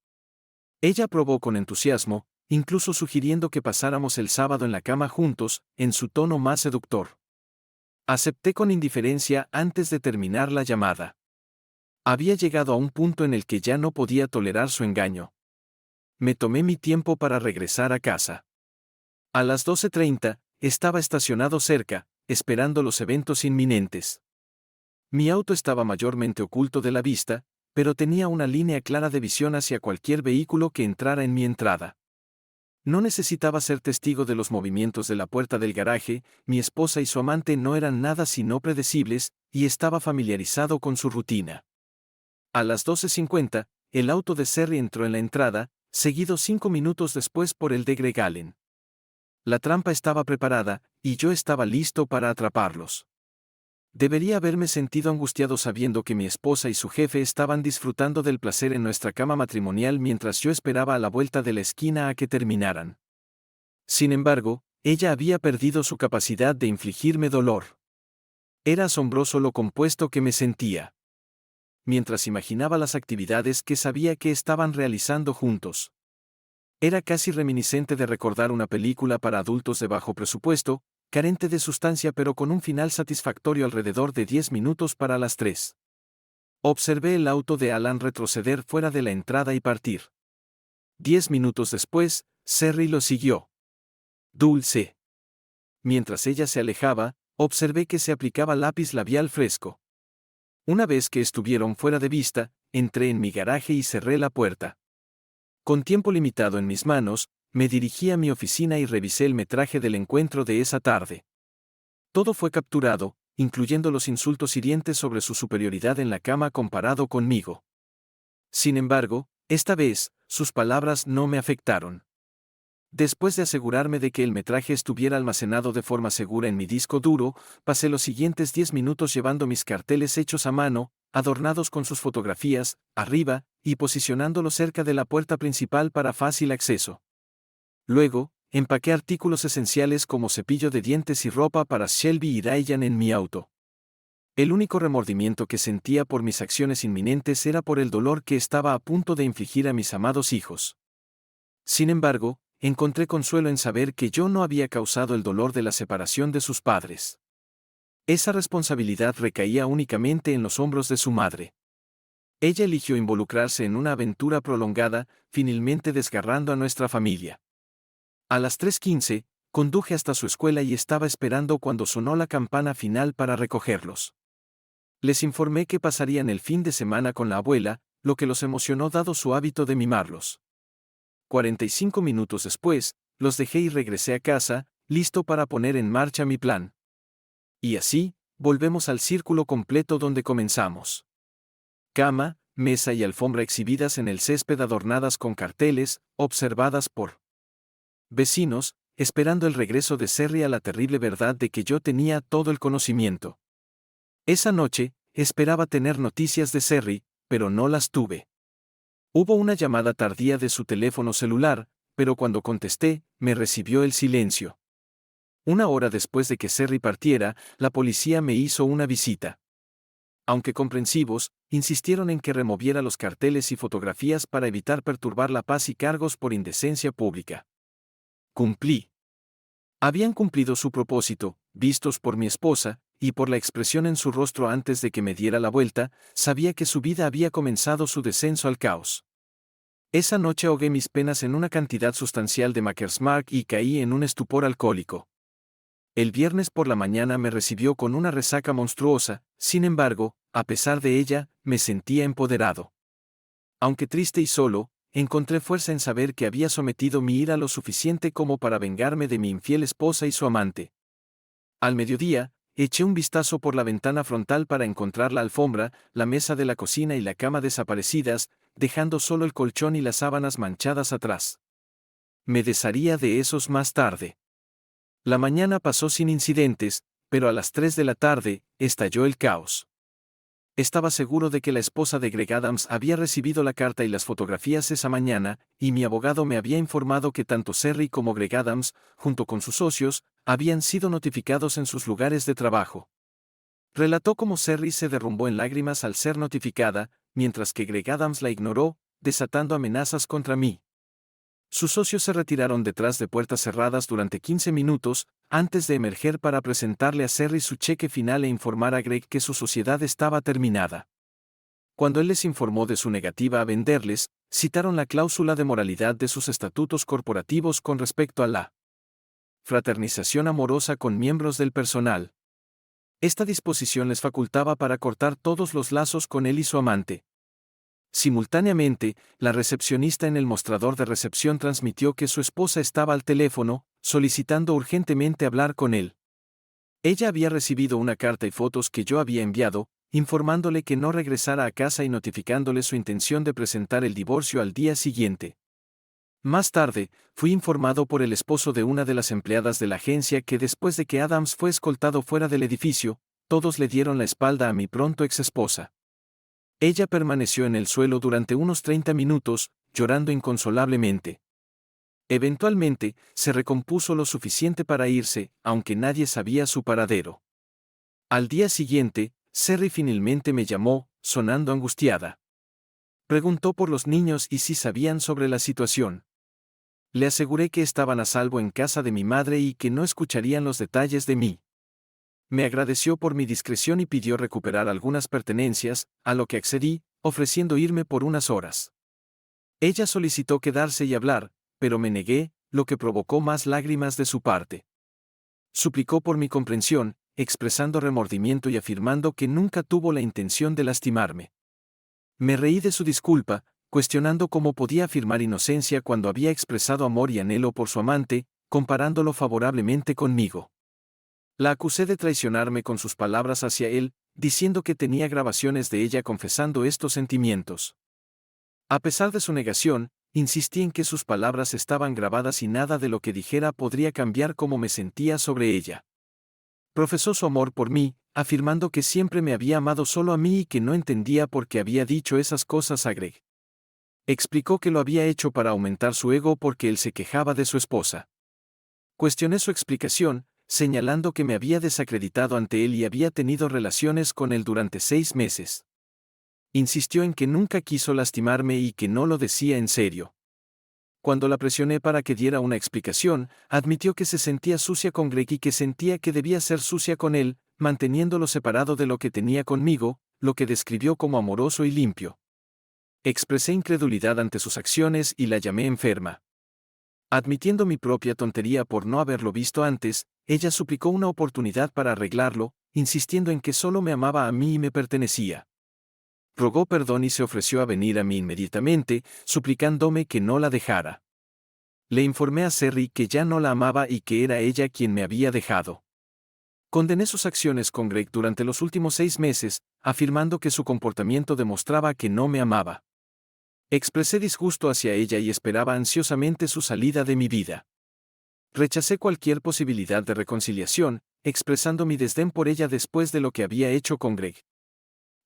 Ella aprobó con entusiasmo, incluso sugiriendo que pasáramos el sábado en la cama juntos, en su tono más seductor. Acepté con indiferencia antes de terminar la llamada. Había llegado a un punto en el que ya no podía tolerar su engaño. Me tomé mi tiempo para regresar a casa. A las 12:30, estaba estacionado cerca, esperando los eventos inminentes. Mi auto estaba mayormente oculto de la vista, pero tenía una línea clara de visión hacia cualquier vehículo que entrara en mi entrada. No necesitaba ser testigo de los movimientos de la puerta del garaje, mi esposa y su amante no eran nada sino predecibles, y estaba familiarizado con su rutina. A las 12:50, el auto de Serry entró en la entrada, seguido 5 minutos después por el de Greg Allen. La trampa estaba preparada, y yo estaba listo para atraparlos. Debería haberme sentido angustiado sabiendo que mi esposa y su jefe estaban disfrutando del placer en nuestra cama matrimonial mientras yo esperaba a la vuelta de la esquina a que terminaran. Sin embargo, ella había perdido su capacidad de infligirme dolor. Era asombroso lo compuesto que me sentía. Mientras imaginaba las actividades que sabía que estaban realizando juntos. Era casi reminiscente de recordar una película para adultos de bajo presupuesto, carente de sustancia pero con un final satisfactorio alrededor de 10 minutos para las 3. Observé el auto de Alan retroceder fuera de la entrada y partir. 10 minutos después, Serry lo siguió. Dulce. Mientras ella se alejaba, observé que se aplicaba lápiz labial fresco. Una vez que estuvieron fuera de vista, entré en mi garaje y cerré la puerta. Con tiempo limitado en mis manos, me dirigí a mi oficina y revisé el metraje del encuentro de esa tarde. Todo fue capturado, incluyendo los insultos hirientes sobre su superioridad en la cama comparado conmigo. Sin embargo, esta vez, sus palabras no me afectaron. Después de asegurarme de que el metraje estuviera almacenado de forma segura en mi disco duro, pasé los siguientes 10 minutos llevando mis carteles hechos a mano, adornados con sus fotografías, arriba, y posicionándolos cerca de la puerta principal para fácil acceso. Luego, empaqué artículos esenciales como cepillo de dientes y ropa para Shelby y Ryan en mi auto. El único remordimiento que sentía por mis acciones inminentes era por el dolor que estaba a punto de infligir a mis amados hijos. Sin embargo, encontré consuelo en saber que yo no había causado el dolor de la separación de sus padres. Esa responsabilidad recaía únicamente en los hombros de su madre. Ella eligió involucrarse en una aventura prolongada, finalmente desgarrando a nuestra familia. A las 3:15, conduje hasta su escuela y estaba esperando cuando sonó la campana final para recogerlos. Les informé que pasarían el fin de semana con la abuela, lo que los emocionó dado su hábito de mimarlos. 45 minutos después, los dejé y regresé a casa, listo para poner en marcha mi plan. Y así, volvemos al círculo completo donde comenzamos. Cama, mesa y alfombra exhibidas en el césped adornadas con carteles, observadas por vecinos, esperando el regreso de Serry a la terrible verdad de que yo tenía todo el conocimiento. Esa noche, esperaba tener noticias de Serry, pero no las tuve. Hubo una llamada tardía de su teléfono celular, pero cuando contesté, me recibió el silencio. Una hora después de que Serry partiera, la policía me hizo una visita. Aunque comprensivos, insistieron en que removiera los carteles y fotografías para evitar perturbar la paz y cargos por indecencia pública. Cumplí. Habían cumplido su propósito, vistos por mi esposa, y por la expresión en su rostro antes de que me diera la vuelta, sabía que su vida había comenzado su descenso al caos. Esa noche ahogué mis penas en una cantidad sustancial de Maker's Mark y caí en un estupor alcohólico. El viernes por la mañana me recibió con una resaca monstruosa, sin embargo, a pesar de ella, me sentía empoderado. Aunque triste y solo, encontré fuerza en saber que había sometido mi ira lo suficiente como para vengarme de mi infiel esposa y su amante. Al mediodía, eché un vistazo por la ventana frontal para encontrar la alfombra, la mesa de la cocina y la cama desaparecidas, dejando solo el colchón y las sábanas manchadas atrás. Me desharía de esos más tarde. La mañana pasó sin incidentes, pero a las 3 de la tarde, estalló el caos. Estaba seguro de que la esposa de Greg Adams había recibido la carta y las fotografías esa mañana, y mi abogado me había informado que tanto Serry como Greg Adams, junto con sus socios, habían sido notificados en sus lugares de trabajo. Relató cómo Sherry se derrumbó en lágrimas al ser notificada, mientras que Greg Adams la ignoró, desatando amenazas contra mí. Sus socios se retiraron detrás de puertas cerradas durante 15 minutos, antes de emerger para presentarle a Sherry su cheque final e informar a Greg que su sociedad estaba terminada. Cuando él les informó de su negativa a venderles, citaron la cláusula de moralidad de sus estatutos corporativos con respecto a la fraternización amorosa con miembros del personal. Esta disposición les facultaba para cortar todos los lazos con él y su amante. Simultáneamente, la recepcionista en el mostrador de recepción transmitió que su esposa estaba al teléfono, solicitando urgentemente hablar con él. Ella había recibido una carta y fotos que yo había enviado, informándole que no regresara a casa y notificándole su intención de presentar el divorcio al día siguiente. Más tarde, fui informado por el esposo de una de las empleadas de la agencia que después de que Adams fue escoltado fuera del edificio, todos le dieron la espalda a mi pronto exesposa. Ella permaneció en el suelo durante unos 30 minutos, llorando inconsolablemente. Eventualmente, se recompuso lo suficiente para irse, aunque nadie sabía su paradero. Al día siguiente, Sherry finalmente me llamó, sonando angustiada. Preguntó por los niños y si sabían sobre la situación. Le aseguré que estaban a salvo en casa de mi madre y que no escucharían los detalles de mí. Me agradeció por mi discreción y pidió recuperar algunas pertenencias, a lo que accedí, ofreciendo irme por unas horas. Ella solicitó quedarse y hablar, pero me negué, lo que provocó más lágrimas de su parte. Suplicó por mi comprensión, expresando remordimiento y afirmando que nunca tuvo la intención de lastimarme. Me reí de su disculpa, cuestionando cómo podía afirmar inocencia cuando había expresado amor y anhelo por su amante, comparándolo favorablemente conmigo. La acusé de traicionarme con sus palabras hacia él, diciendo que tenía grabaciones de ella confesando estos sentimientos. A pesar de su negación, insistí en que sus palabras estaban grabadas y nada de lo que dijera podría cambiar cómo me sentía sobre ella. Profesó su amor por mí, afirmando que siempre me había amado solo a mí y que no entendía por qué había dicho esas cosas a Greg. Explicó que lo había hecho para aumentar su ego porque él se quejaba de su esposa. Cuestioné su explicación, señalando que me había desacreditado ante él y había tenido relaciones con él durante 6 meses. Insistió en que nunca quiso lastimarme y que no lo decía en serio. Cuando la presioné para que diera una explicación, admitió que se sentía sucia con Greg y que sentía que debía ser sucia con él, manteniéndolo separado de lo que tenía conmigo, lo que describió como amoroso y limpio. Expresé incredulidad ante sus acciones y la llamé enferma. Admitiendo mi propia tontería por no haberlo visto antes, ella suplicó una oportunidad para arreglarlo, insistiendo en que solo me amaba a mí y me pertenecía. Rogó perdón y se ofreció a venir a mí inmediatamente, suplicándome que no la dejara. Le informé a Sherry que ya no la amaba y que era ella quien me había dejado. Condené sus acciones con Greg durante los últimos 6 meses, afirmando que su comportamiento demostraba que no me amaba. Expresé disgusto hacia ella y esperaba ansiosamente su salida de mi vida. Rechacé cualquier posibilidad de reconciliación, expresando mi desdén por ella después de lo que había hecho con Greg.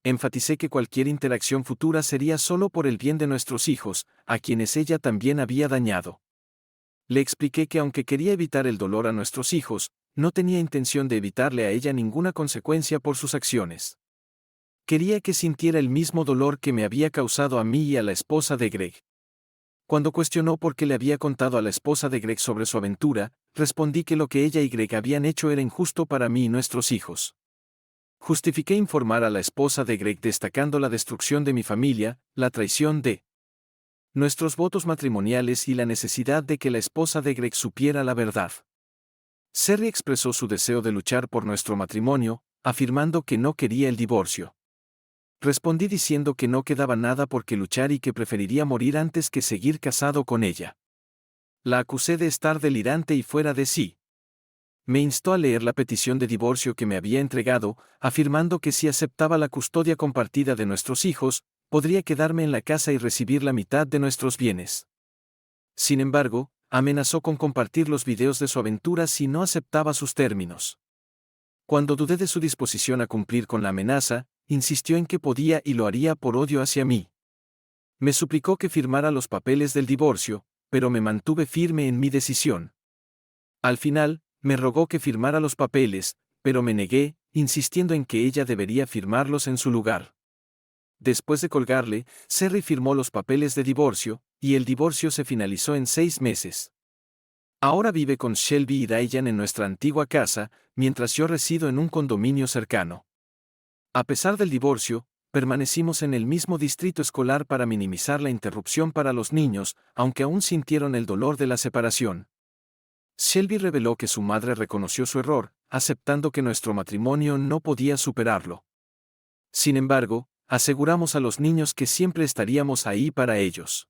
Enfaticé que cualquier interacción futura sería solo por el bien de nuestros hijos, a quienes ella también había dañado. Le expliqué que aunque quería evitar el dolor a nuestros hijos, no tenía intención de evitarle a ella ninguna consecuencia por sus acciones. Quería que sintiera el mismo dolor que me había causado a mí y a la esposa de Greg. Cuando cuestionó por qué le había contado a la esposa de Greg sobre su aventura, respondí que lo que ella y Greg habían hecho era injusto para mí y nuestros hijos. Justifiqué informar a la esposa de Greg destacando la destrucción de mi familia, la traición de nuestros votos matrimoniales y la necesidad de que la esposa de Greg supiera la verdad. Sherry expresó su deseo de luchar por nuestro matrimonio, afirmando que no quería el divorcio. Respondí diciendo que no quedaba nada por qué luchar y que preferiría morir antes que seguir casado con ella. La acusé de estar delirante y fuera de sí. Me instó a leer la petición de divorcio que me había entregado, afirmando que si aceptaba la custodia compartida de nuestros hijos, podría quedarme en la casa y recibir la mitad de nuestros bienes. Sin embargo, amenazó con compartir los videos de su aventura si no aceptaba sus términos. Cuando dudé de su disposición a cumplir con la amenaza, insistió en que podía y lo haría por odio hacia mí. Me suplicó que firmara los papeles del divorcio, pero me mantuve firme en mi decisión. Al final, me rogó que firmara los papeles, pero me negué, insistiendo en que ella debería firmarlos en su lugar. Después de colgarle, Sherry firmó los papeles de divorcio, y el divorcio se finalizó en 6 meses. Ahora vive con Shelby y Diane en nuestra antigua casa, mientras yo resido en un condominio cercano. A pesar del divorcio, permanecimos en el mismo distrito escolar para minimizar la interrupción para los niños, aunque aún sintieron el dolor de la separación. Shelby reveló que su madre reconoció su error, aceptando que nuestro matrimonio no podía superarlo. Sin embargo, aseguramos a los niños que siempre estaríamos ahí para ellos.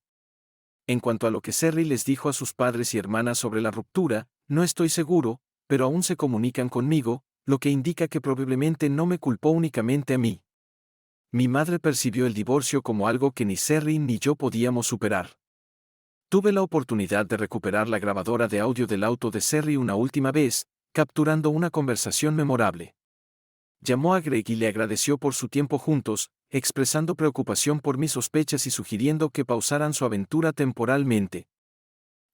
En cuanto a lo que Sherry les dijo a sus padres y hermanas sobre la ruptura, no estoy seguro, pero aún se comunican conmigo, lo que indica que probablemente no me culpó únicamente a mí. Mi madre percibió el divorcio como algo que ni Sherry ni yo podíamos superar. Tuve la oportunidad de recuperar la grabadora de audio del auto de Sherry una última vez, capturando una conversación memorable. Llamó a Greg y le agradeció por su tiempo juntos, expresando preocupación por mis sospechas y sugiriendo que pausaran su aventura temporalmente.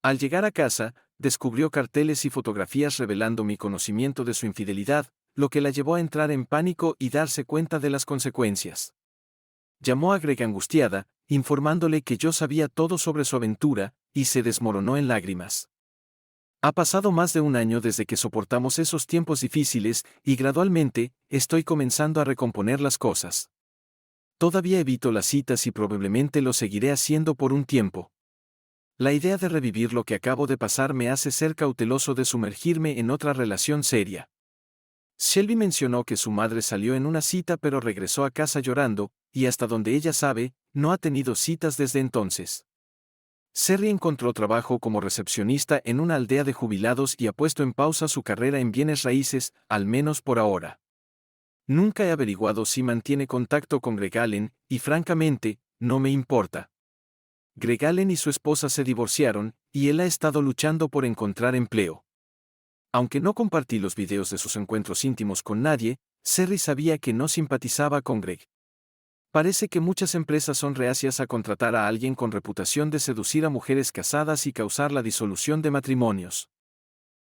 Al llegar a casa, descubrió carteles y fotografías revelando mi conocimiento de su infidelidad, lo que la llevó a entrar en pánico y darse cuenta de las consecuencias. Llamó a Greg angustiada, informándole que yo sabía todo sobre su aventura, y se desmoronó en lágrimas. Ha pasado más de un año desde que soportamos esos tiempos difíciles, y gradualmente, estoy comenzando a recomponer las cosas. Todavía evito las citas y probablemente lo seguiré haciendo por un tiempo. La idea de revivir lo que acabo de pasar me hace ser cauteloso de sumergirme en otra relación seria. Shelby mencionó que su madre salió en una cita pero regresó a casa llorando, y hasta donde ella sabe, no ha tenido citas desde entonces. Sherry encontró trabajo como recepcionista en una aldea de jubilados y ha puesto en pausa su carrera en bienes raíces, al menos por ahora. Nunca he averiguado si mantiene contacto con Greg Allen, y francamente, no me importa. Greg Allen y su esposa se divorciaron, y él ha estado luchando por encontrar empleo. Aunque no compartí los videos de sus encuentros íntimos con nadie, Sherry sabía que no simpatizaba con Greg. Parece que muchas empresas son reacias a contratar a alguien con reputación de seducir a mujeres casadas y causar la disolución de matrimonios.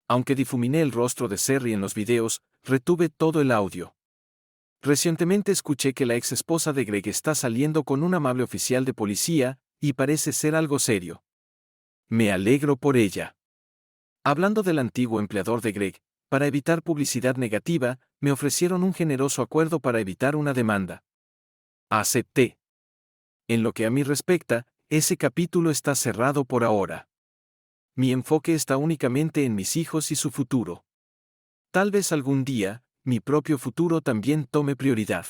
Aunque difuminé el rostro de Sherry en los videos, retuve todo el audio. Recientemente escuché que la ex esposa de Greg está saliendo con un amable oficial de policía, y parece ser algo serio. Me alegro por ella. Hablando del antiguo empleador de Greg, para evitar publicidad negativa, me ofrecieron un generoso acuerdo para evitar una demanda. Acepté. En lo que a mí respecta, ese capítulo está cerrado por ahora. Mi enfoque está únicamente en mis hijos y su futuro. Tal vez algún día, mi propio futuro también tome prioridad.